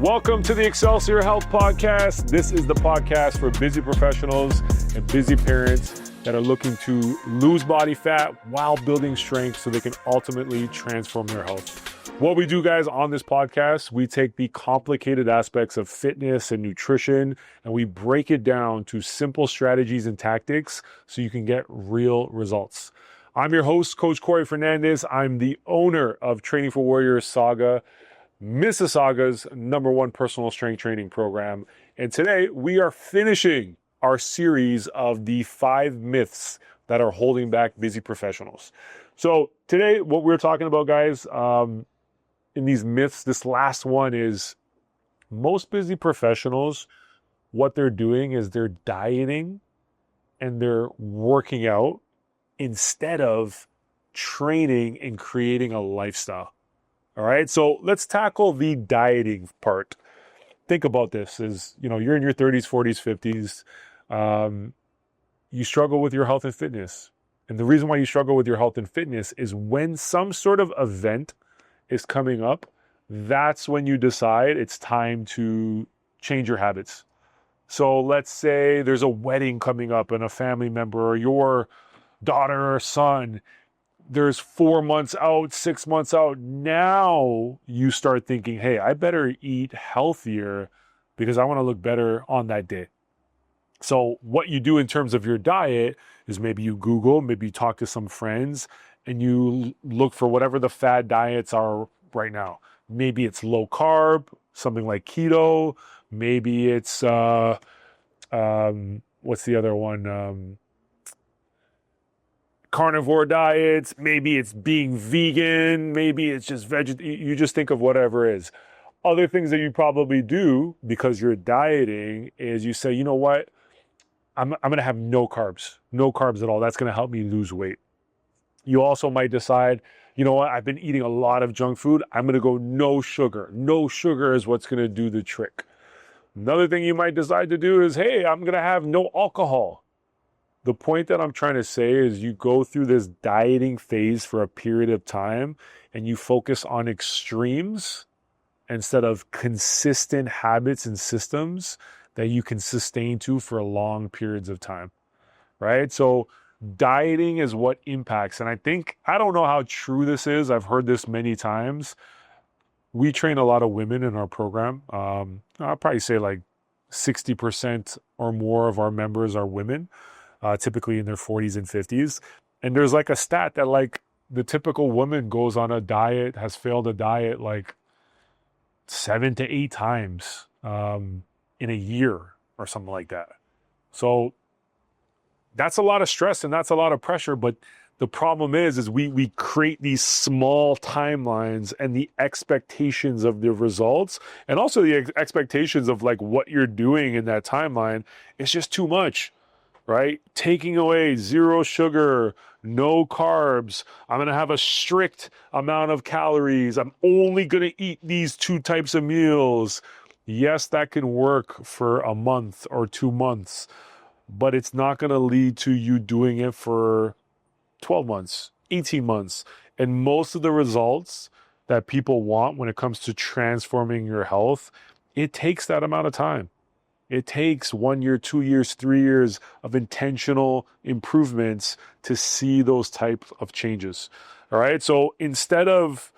Welcome to the Excelsior Health Podcast. This is the podcast for busy professionals and busy parents that are looking to lose body fat while building strength so they can ultimately transform their health. What we do, guys, on this podcast, we take the complicated aspects of fitness and nutrition and we break it down to simple strategies and tactics so you can get real results. I'm your host, Coach Cory Fernandez. I'm the owner of Training for Warriors Saga, Mississauga's #1 personal strength training program. And today we are finishing our series of the 5 myths that are holding back busy professionals. So today, what we're talking about, guys, in these myths, this last one is most busy professionals, what they're doing is they're dieting and they're working out instead of training and creating a lifestyle. All right, so let's tackle the dieting part. Think about this as, you're in your 30s, 40s, 50s. You struggle with your health and fitness. And the reason why you struggle with your health and fitness is when some sort of event is coming up, that's when you decide it's time to change your habits. So let's say there's a wedding coming up and a family member or your daughter or son, there's 4 months out, 6 months out. Now you start thinking, hey, I better eat healthier because I want to look better on that day. So what you do in terms of your diet is maybe you Google, maybe you talk to some friends and you look for whatever the fad diets are right now. Maybe it's low carb, something like keto. Maybe it's, what's the other one? Carnivore diets, maybe it's being vegan, maybe it's just you just think of whatever is. Other things that you probably do because you're dieting is you say, you know what, I'm going to have no carbs at all. That's going to help me lose weight. You also might decide, you know what, I've been eating a lot of junk food. I'm going to go no sugar. No sugar is what's going to do the trick. Another thing you might decide to do is, hey, I'm going to have no alcohol. The point that I'm trying to say is you go through this dieting phase for a period of time and you focus on extremes instead of consistent habits and systems that you can sustain to for long periods of time, right? So dieting is what impacts. And I don't know how true this is. I've heard this many times. We train a lot of women in our program. I'll probably say like 60% or more of our members are women. Typically in their 40s and 50s. And there's like a stat that like the typical woman goes on a diet, has failed a diet like 7 to 8 times in a year or something like that. So that's a lot of stress and that's a lot of pressure. But the problem is we create these small timelines and the expectations of the results and also the expectations of like what you're doing in that timeline is just too much. Right? Taking away 0 sugar, no carbs. I'm going to have a strict amount of calories. I'm only going to eat these 2 types of meals. Yes, that can work for a month or 2 months, but it's not going to lead to you doing it for 12 months, 18 months. And most of the results that people want when it comes to transforming your health, it takes that amount of time. It takes 1 year, 2 years, 3 years of intentional improvements to see those types of changes. All right. So instead of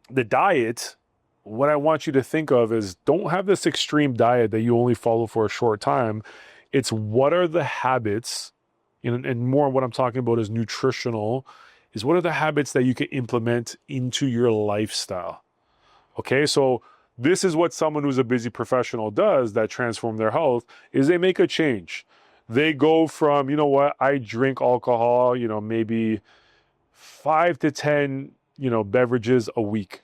the diet, what I want you to think of is don't have this extreme diet that you only follow for a short time. It's what are the habits, and more what I'm talking about is nutritional, is what are the habits that you can implement into your lifestyle? Okay. So this is what someone who's a busy professional does that transform their health is they make a change. They go from, you know what, I drink alcohol, maybe 5 to 10, beverages a week,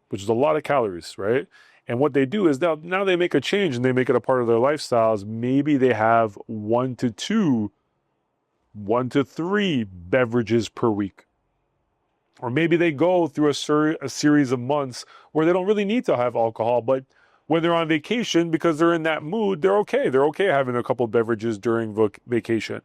which is a lot of calories, right? And what they do is now they make a change and they make it a part of their lifestyles. Maybe they have 1 to 2, 1 to 3 beverages per week. Or maybe they go through a series of months where they don't really need to have alcohol, but when they're on vacation, because they're in that mood, they're okay. They're okay having a couple beverages during vacation,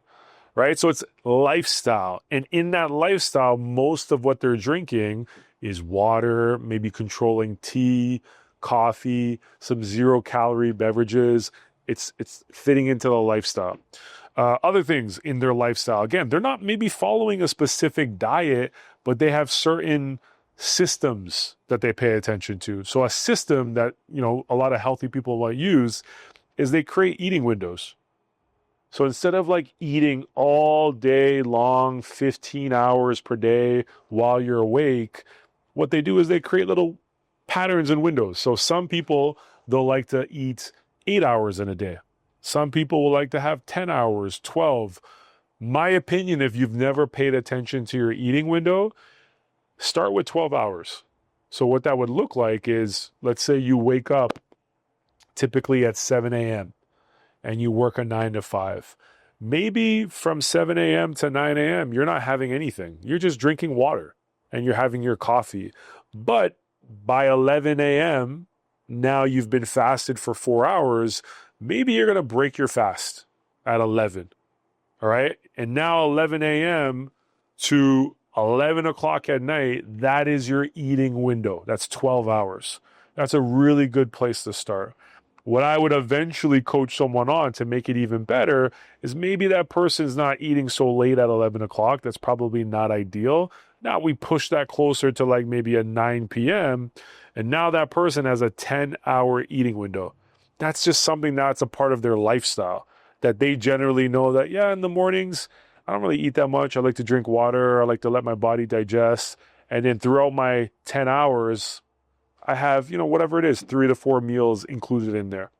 right? So it's lifestyle. And in that lifestyle, most of what they're drinking is water, maybe controlling tea, coffee, some 0-calorie beverages. It's fitting into the lifestyle. Other things in their lifestyle, again, they're not maybe following a specific diet, but they have certain systems that they pay attention to. So a system that, a lot of healthy people might use is they create eating windows. So instead of like eating all day long, 15 hours per day while you're awake, what they do is they create little patterns and windows. So some people, they'll like to eat 8 hours in a day. Some people will like to have 10 hours, 12. My opinion, if you've never paid attention to your eating window, start with 12 hours. So what that would look like is, let's say you wake up typically at 7 a.m. and you work a 9 to 5. Maybe from 7 a.m. to 9 a.m., you're not having anything. You're just drinking water and you're having your coffee. But by 11 a.m., now you've been fasted for 4 hours. Maybe you're going to break your fast at 11. All right. And now 11 a.m. to 11 o'clock at night, that is your eating window. That's 12 hours. That's a really good place to start. What I would eventually coach someone on to make it even better is maybe that person's not eating so late at 11 o'clock. That's probably not ideal. Now we push that closer to like maybe a 9 p.m. And now that person has a 10-hour eating window. That's just something that's a part of their lifestyle that they generally know that, yeah, in the mornings, I don't really eat that much. I like to drink water. I like to let my body digest. And then throughout my 10 hours, I have, whatever it is, 3 to 4 meals included in there.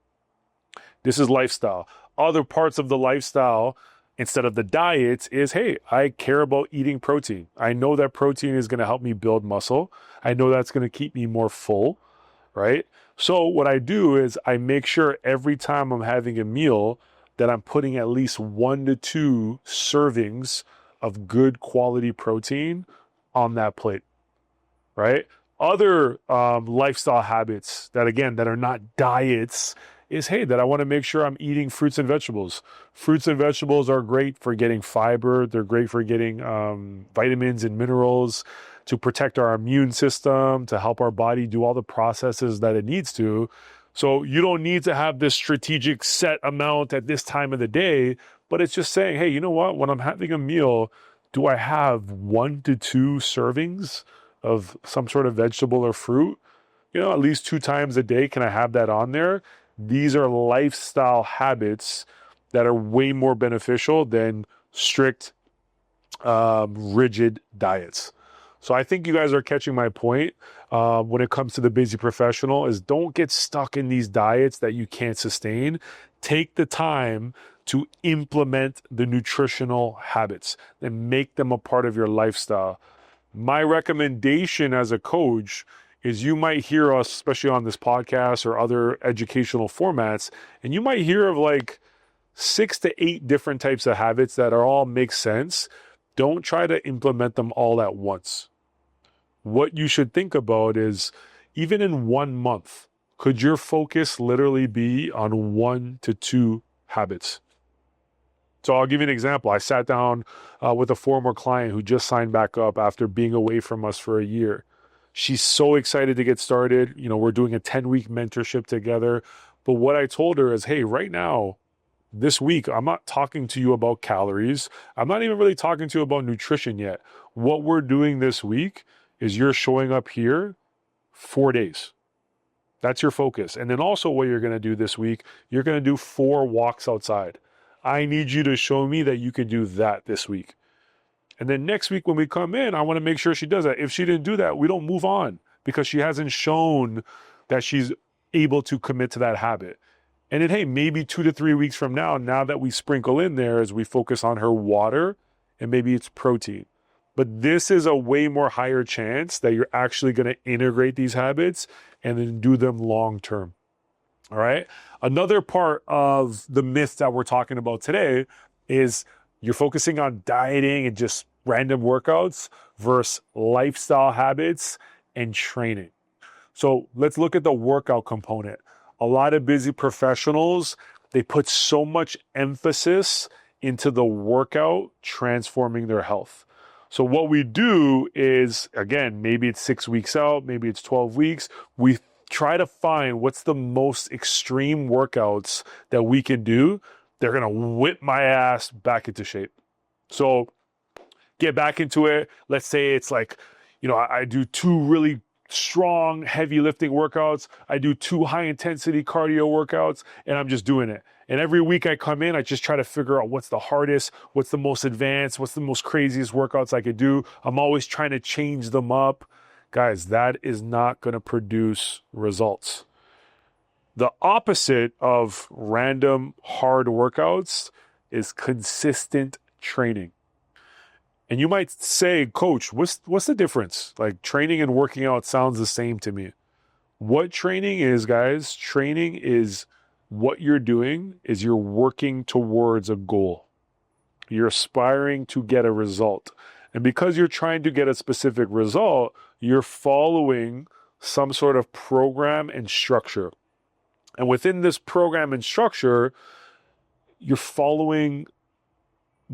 This is lifestyle. Other parts of the lifestyle, instead of the diet, is, hey, I care about eating protein. I know that protein is going to help me build muscle. I know that's going to keep me more full, right? So what I do is I make sure every time I'm having a meal that I'm putting at least 1 to 2 servings of good quality protein on that plate, right? Other lifestyle habits that are not diets is, hey, that I want to make sure I'm eating fruits and vegetables. Fruits and vegetables are great for getting fiber. They're great for getting vitamins and minerals to protect our immune system, to help our body do all the processes that it needs to. So you don't need to have this strategic set amount at this time of the day, but it's just saying, hey, you know what? When I'm having a meal, do I have 1 to 2 servings of some sort of vegetable or fruit? At least 2 times a day, can I have that on there? These are lifestyle habits that are way more beneficial than strict, rigid diets. So I think you guys are catching my point when it comes to the busy professional is don't get stuck in these diets that you can't sustain. Take the time to implement the nutritional habits and make them a part of your lifestyle. My recommendation as a coach is you might hear us, especially on this podcast or other educational formats, and you might hear of like 6 to 8 different types of habits that are all make sense. Don't try to implement them all at once. What you should think about is, even in 1 month, could your focus literally be on 1 to 2 habits? So I'll give you an example. I sat down with a former client who just signed back up after being away from us for a year. She's so excited to get started. We're doing a 10-week mentorship together. But what I told her is, hey, right now, this week, I'm not talking to you about calories. I'm not even really talking to you about nutrition yet. What we're doing this week is you're showing up here 4 days. That's your focus. And then also what you're going to do this week, you're going to do 4 walks outside. I need you to show me that you can do that this week. And then next week when we come in, I want to make sure she does that. If she didn't do that, we don't move on because she hasn't shown that she's able to commit to that habit. And then, hey, maybe 2 to 3 weeks from now that we sprinkle in there as we focus on her water and maybe it's protein. But this is a way more higher chance that you're actually going to integrate these habits and then do them long term. All right. Another part of the myth that we're talking about today is you're focusing on dieting and just random workouts versus lifestyle habits and training. So let's look at the workout component. A lot of busy professionals, they put so much emphasis into the workout transforming their health. So what we do is, again, maybe it's 6 weeks out, maybe it's 12 weeks. We try to find what's the most extreme workouts that we can do. They're going to whip my ass back into shape. So get back into it. Let's say it's like, I do 2 really strong, heavy lifting workouts. I do 2 high intensity cardio workouts, and I'm just doing it. And every week I come in, I just try to figure out what's the hardest, what's the most advanced, what's the most craziest workouts I could do. I'm always trying to change them up. Guys, that is not going to produce results. The opposite of random hard workouts is consistent training. And you might say, Coach, what's the difference? Like, training and working out sounds the same to me. What training is, guys, training is what you're doing is you're working towards a goal. You're aspiring to get a result. And because you're trying to get a specific result, you're following some sort of program and structure. And within this program and structure, you're following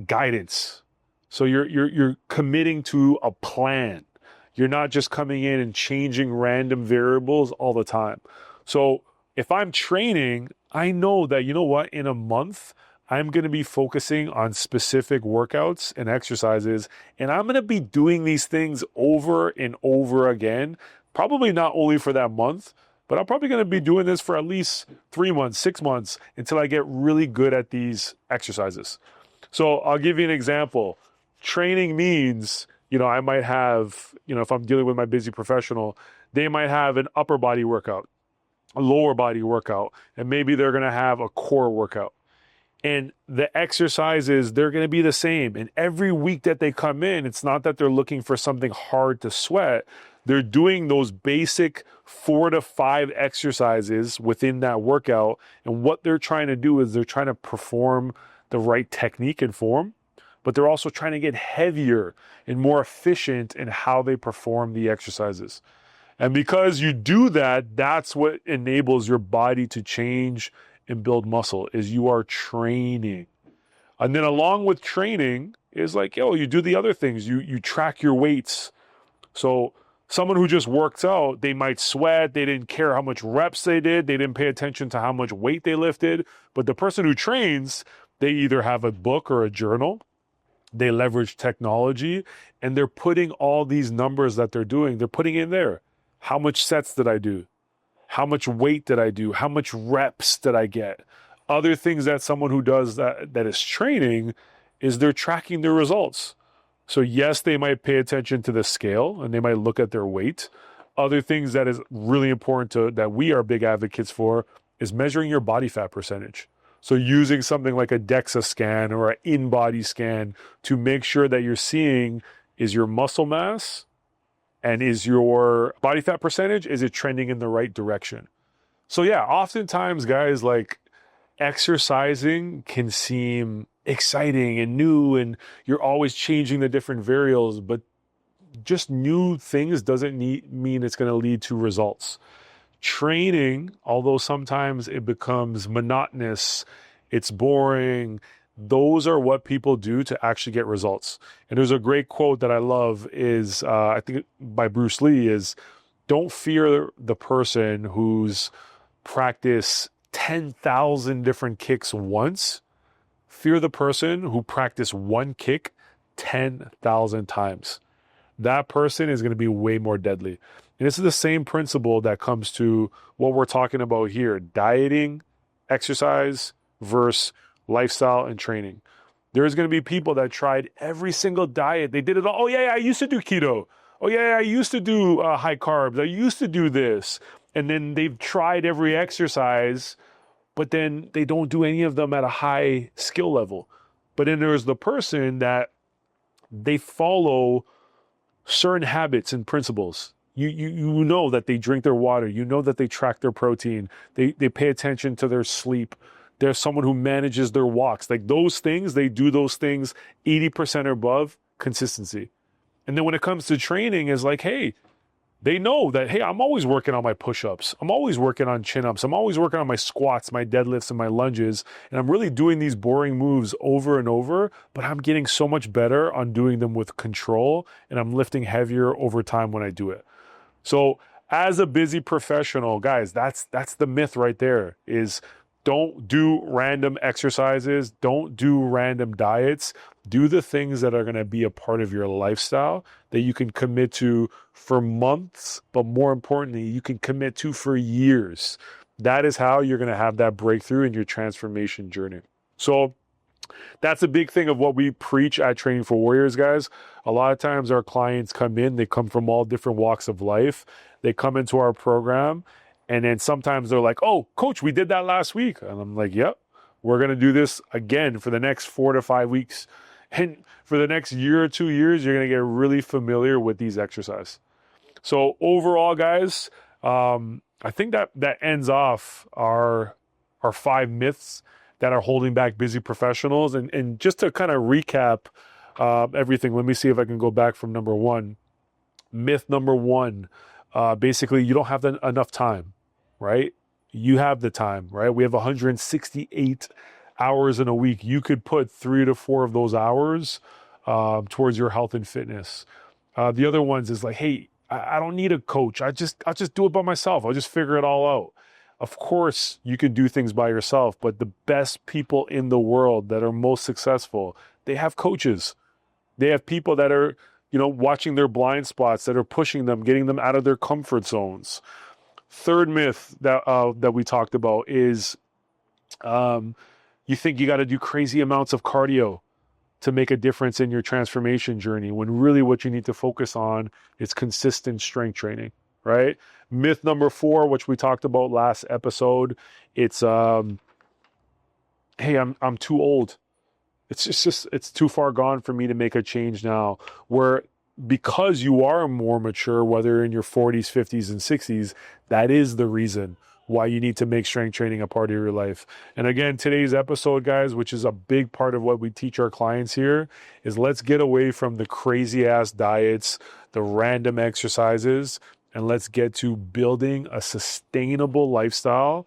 guidance. So you're committing to a plan. You're not just coming in and changing random variables all the time. So if I'm training, I know that, in a month, I'm going to be focusing on specific workouts and exercises, and I'm going to be doing these things over and over again, probably not only for that month, but I'm probably going to be doing this for at least 3 months, 6 months until I get really good at these exercises. So I'll give you an example. Training means, I might have, if I'm dealing with my busy professional, they might have an upper body workout, a lower body workout, and maybe they're going to have a core workout. And the exercises, they're going to be the same. And every week that they come in, it's not that they're looking for something hard to sweat. They're doing those basic 4 to 5 exercises within that workout. And what they're trying to do is they're trying to perform the right technique and form, but they're also trying to get heavier and more efficient in how they perform the exercises. And because you do that, that's what enables your body to change and build muscle, is you are training. And then along with training is like, you do the other things. You track your weights. So someone who just works out, they might sweat. They didn't care how much reps they did. They didn't pay attention to how much weight they lifted. But the person who trains, they either have a book or a journal. They leverage technology, and they're putting all these numbers that they're doing, they're putting in there. How much sets did I do? How much weight did I do? How much reps did I get? Other things that someone who does that is training is they're tracking their results. So yes, they might pay attention to the scale and they might look at their weight. Other things that is really important that we are big advocates for is measuring your body fat percentage. So using something like a DEXA scan or an in-body scan to make sure that you're seeing, is your muscle mass and is your body fat percentage, is it trending in the right direction? So yeah, oftentimes, guys, like, exercising can seem exciting and new, and you're always changing the different variables, but just new things doesn't mean it's going to lead to results. Training, although sometimes it becomes monotonous, it's boring, those are what people do to actually get results. And there's a great quote that I love is, I think by Bruce Lee, is, don't fear the person who's practiced 10,000 different kicks once. Fear the person who practiced one kick 10,000 times. That person is going to be way more deadly. And this is the same principle that comes to what we're talking about here: dieting, exercise versus lifestyle and training. There's going to be people that tried every single diet. They did it all. Oh, yeah, I used to do keto. Oh, yeah, I used to do high carbs. I used to do this. And then they've tried every exercise, but then they don't do any of them at a high skill level. But then there's the person that they follow certain habits and principles. You know that they drink their water. You know that they track their protein. They pay attention to their sleep. There's someone who manages their walks. Like, those things, they do those things 80% or above, consistency. And then when it comes to training, is like, hey, they know that, hey, I'm always working on my push-ups. I'm always working on chin-ups. I'm always working on my squats, my deadlifts, and my lunges. And I'm really doing these boring moves over and over, but I'm getting so much better on doing them with control, and I'm lifting heavier over time when I do it. So as a busy professional, guys, that's the myth right there is don't do random exercises, don't do random diets. Do the things that are going to be a part of your lifestyle that you can commit to for months, but more importantly, you can commit to for years. That is how you're going to have that breakthrough in your transformation journey. So that's a big thing of what we preach at Training for Warriors, guys. A lot of times our clients come in, they come from all different walks of life. They come into our program, and then sometimes they're like, oh, coach, we did that last week. And I'm like, yep, we're going to do this again for the next 4 to 5 weeks. And for the next year or 2 years, you're going to get really familiar with these exercises. So overall, guys, I think that ends off our 5 myths that are holding back busy professionals. And just to kind of recap everything, let me see if I can go back from number 1. Myth number 1, basically, you don't have enough time, right? You have the time, right? We have 168 hours in a week. You could put 3 to 4 of those hours towards your health and fitness. The other ones is like, hey, I don't need a coach. I'll just do it by myself. I'll just figure it all out. Of course, you can do things by yourself, but the best people in the world that are most successful, they have coaches. They have people that are, watching their blind spots, that are pushing them, getting them out of their comfort zones. Third myth that we talked about is you think you got to do crazy amounts of cardio to make a difference in your transformation journey, when really what you need to focus on is consistent strength training, right? Myth number 4, which we talked about last episode, it's hey, I'm too old. It's too far gone for me to make a change now. Where because you are more mature, whether in your 40s, 50s, and 60s, that is the reason why you need to make strength training a part of your life. And again, today's episode, guys, which is a big part of what we teach our clients here, is let's get away from the crazy ass diets, the random exercises, and let's get to building a sustainable lifestyle.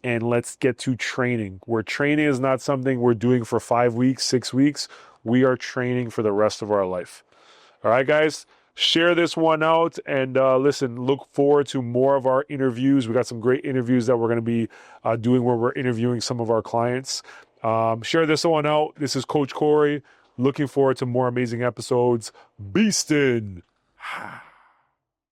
And let's get to training, where training is not something we're doing for 5 weeks, 6 weeks. We are training for the rest of our life. All right, guys, share this one out, and listen, look forward to more of our interviews. We got some great interviews that we're going to be doing where we're interviewing some of our clients. Share this one out. This is Coach Cory. Looking forward to more amazing episodes. Beastin'.